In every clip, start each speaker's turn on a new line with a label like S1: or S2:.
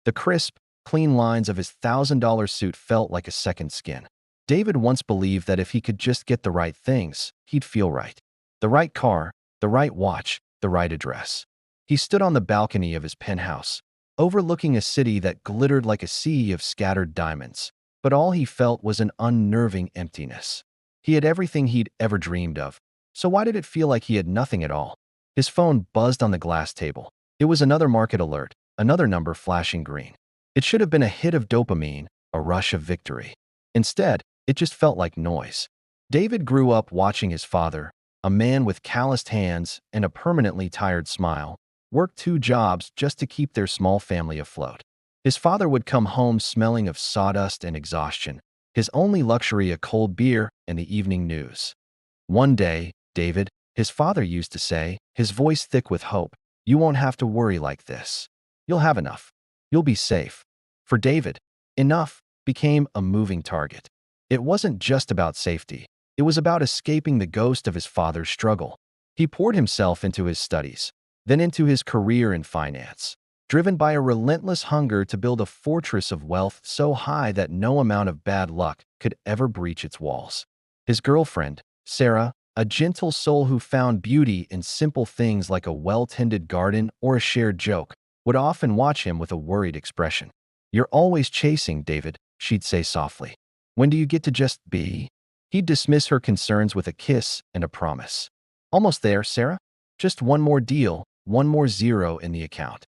S1: The crisp, clean lines of his $1,000 suit felt like a second skin. David once believed that if he could just get the right things, he'd feel right. The right car, the right watch, the right address. He stood on the balcony of his penthouse, overlooking a city that glittered like a sea of scattered diamonds. But all he felt was an unnerving emptiness. He had everything he'd ever dreamed of, so why did it feel like he had nothing at all? His phone buzzed on the glass table. It was another market alert, another number flashing green. It should have been a hit of dopamine, a rush of victory. Instead, it just felt like noise. David grew up watching his father, a man with calloused hands and a permanently tired smile, work 2 jobs just to keep their small family afloat. His father would come home smelling of sawdust and exhaustion, his only luxury a cold beer and the evening news. One day, David, his father used to say, his voice thick with hope, "You won't have to worry like this. You'll have enough. You'll be safe." For David, enough became a moving target. It wasn't just about safety. It was about escaping the ghost of his father's struggle. He poured himself into his studies, then into his career in finance, driven by a relentless hunger to build a fortress of wealth so high that no amount of bad luck could ever breach its walls. His girlfriend, Sarah, a gentle soul who found beauty in simple things like a well-tended garden or a shared joke, would often watch him with a worried expression. "You're always chasing, David," she'd say softly. "When do you get to just be?" He'd dismiss her concerns with a kiss and a promise. "Almost there, Sarah. Just one more deal, one more zero in the account."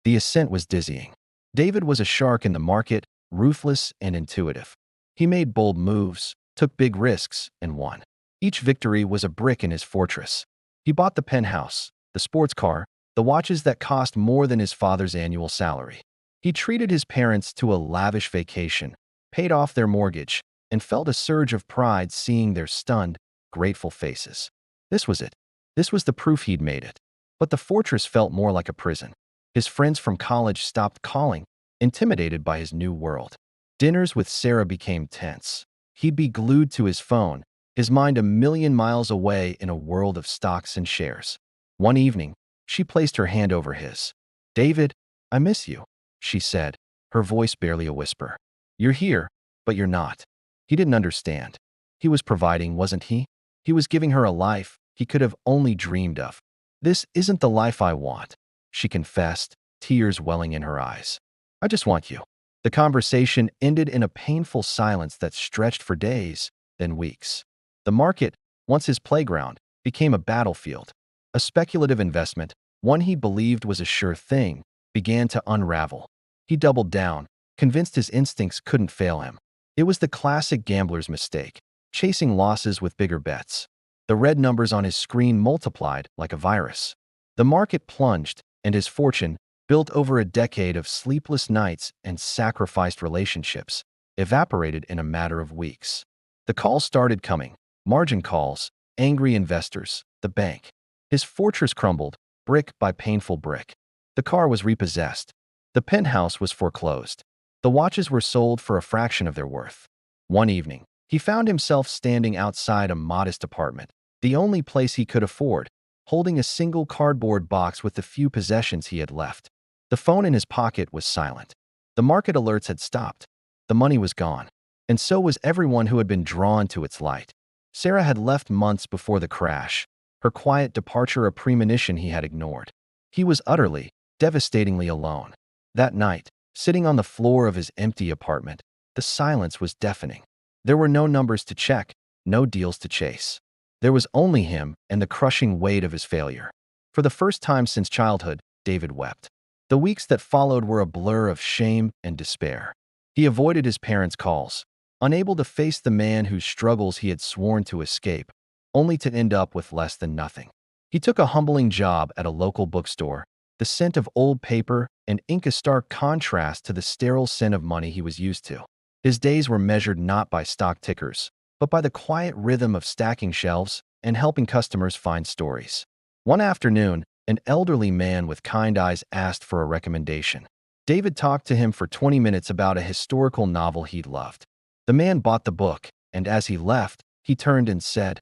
S1: The ascent was dizzying. David was a shark in the market, ruthless and intuitive. He made bold moves, took big risks, and won. Each victory was a brick in his fortress. He bought the penthouse, the sports car, the watches that cost more than his father's annual salary. He treated his parents to a lavish vacation, paid off their mortgage, and felt a surge of pride seeing their stunned, grateful faces. This was it. This was the proof he'd made it. But the fortress felt more like a prison. His friends from college stopped calling, intimidated by his new world. Dinners with Sarah became tense. He'd be glued to his phone, his mind a million miles away in a world of stocks and shares. One evening, she placed her hand over his. "David, I miss you," she said, her voice barely a whisper. "You're here, but you're not." He didn't understand. He was providing, wasn't he? He was giving her a life he could have only dreamed of. "This isn't the life I want," she confessed, tears welling in her eyes. "I just want you." The conversation ended in a painful silence that stretched for days, then weeks. The market, once his playground, became a battlefield. A speculative investment, one he believed was a sure thing, began to unravel. He doubled down, convinced his instincts couldn't fail him. It was the classic gambler's mistake, chasing losses with bigger bets. The red numbers on his screen multiplied like a virus. The market plunged, and his fortune, built over a decade of sleepless nights and sacrificed relationships, evaporated in a matter of weeks. The calls started coming, margin calls, angry investors, the bank. His fortress crumbled, brick by painful brick. The car was repossessed. The penthouse was foreclosed. The watches were sold for a fraction of their worth. One evening, he found himself standing outside a modest apartment, the only place he could afford, holding a single cardboard box with the few possessions he had left. The phone in his pocket was silent. The market alerts had stopped. The money was gone. And so was everyone who had been drawn to its light. Sarah had left months before the crash, her quiet departure a premonition he had ignored. He was utterly, devastatingly alone. That night, sitting on the floor of his empty apartment, the silence was deafening. There were no numbers to check, no deals to chase. There was only him and the crushing weight of his failure. For the first time since childhood, David wept. The weeks that followed were a blur of shame and despair. He avoided his parents' calls, unable to face the man whose struggles he had sworn to escape, only to end up with less than nothing. He took a humbling job at a local bookstore, the scent of old paper and ink a stark contrast to the sterile scent of money he was used to. His days were measured not by stock tickers, but by the quiet rhythm of stacking shelves and helping customers find stories. One afternoon, an elderly man with kind eyes asked for a recommendation. David talked to him for 20 minutes about a historical novel he'd loved. The man bought the book, and as he left, he turned and said,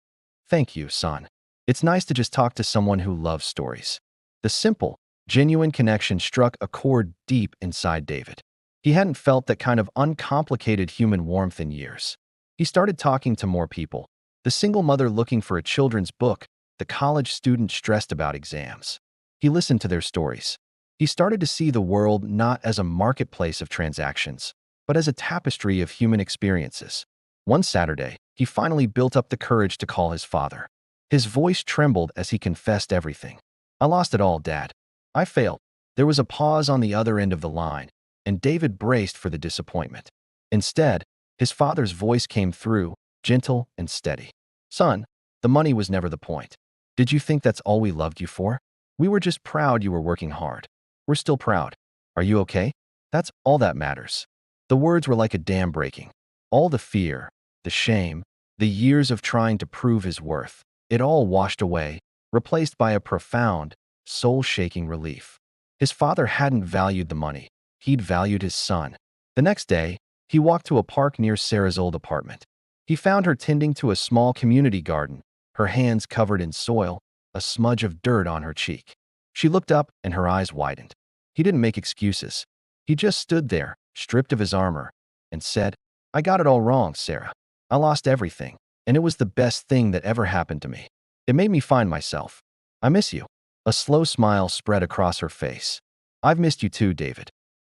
S1: "Thank you, son. It's nice to just talk to someone who loves stories." The simple, Genuine connection struck a chord deep inside David. He hadn't felt that kind of uncomplicated human warmth in years. He started talking to more people. The single mother looking for a children's book, the college student stressed about exams. He listened to their stories. He started to see the world not as a marketplace of transactions, but as a tapestry of human experiences. One Saturday, he finally built up the courage to call his father. His voice trembled as he confessed everything. "I lost it all, Dad. I failed." There was a pause on the other end of the line, and David braced for the disappointment. Instead, his father's voice came through, gentle and steady. "Son, the money was never the point. Did you think that's all we loved you for? We were just proud you were working hard. We're still proud. Are you okay? That's all that matters." The words were like a dam breaking. All the fear, the shame, the years of trying to prove his worth, it all washed away, replaced by a profound, soul-shaking relief. His father hadn't valued the money. He'd valued his son. The next day, he walked to a park near Sarah's old apartment. He found her tending to a small community garden, her hands covered in soil, a smudge of dirt on her cheek. She looked up and her eyes widened. He didn't make excuses. He just stood there, stripped of his armor, and said, "I got it all wrong, Sarah. I lost everything, and it was the best thing that ever happened to me. It made me find myself. I miss you." A slow smile spread across her face. "I've missed you too, David."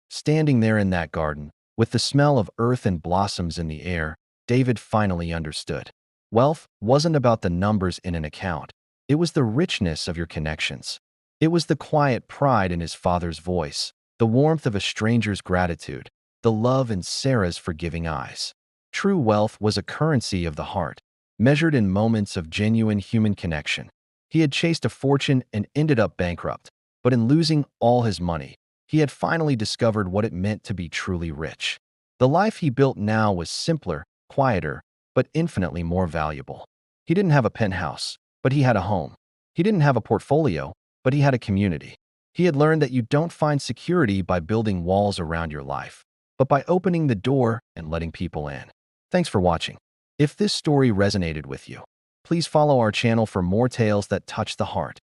S1: Standing there in that garden, with the smell of earth and blossoms in the air, David finally understood. Wealth wasn't about the numbers in an account. It was the richness of your connections. It was the quiet pride in his father's voice, the warmth of a stranger's gratitude, the love in Sarah's forgiving eyes. True wealth was a currency of the heart, measured in moments of genuine human connection. He had chased a fortune and ended up bankrupt, but in losing all his money, he had finally discovered what it meant to be truly rich. The life he built now was simpler, quieter, but infinitely more valuable. He didn't have a penthouse, but he had a home. He didn't have a portfolio, but he had a community. He had learned that you don't find security by building walls around your life, but by opening the door and letting people in. Thanks for watching. If this story resonated with you, please follow our channel for more tales that touch the heart.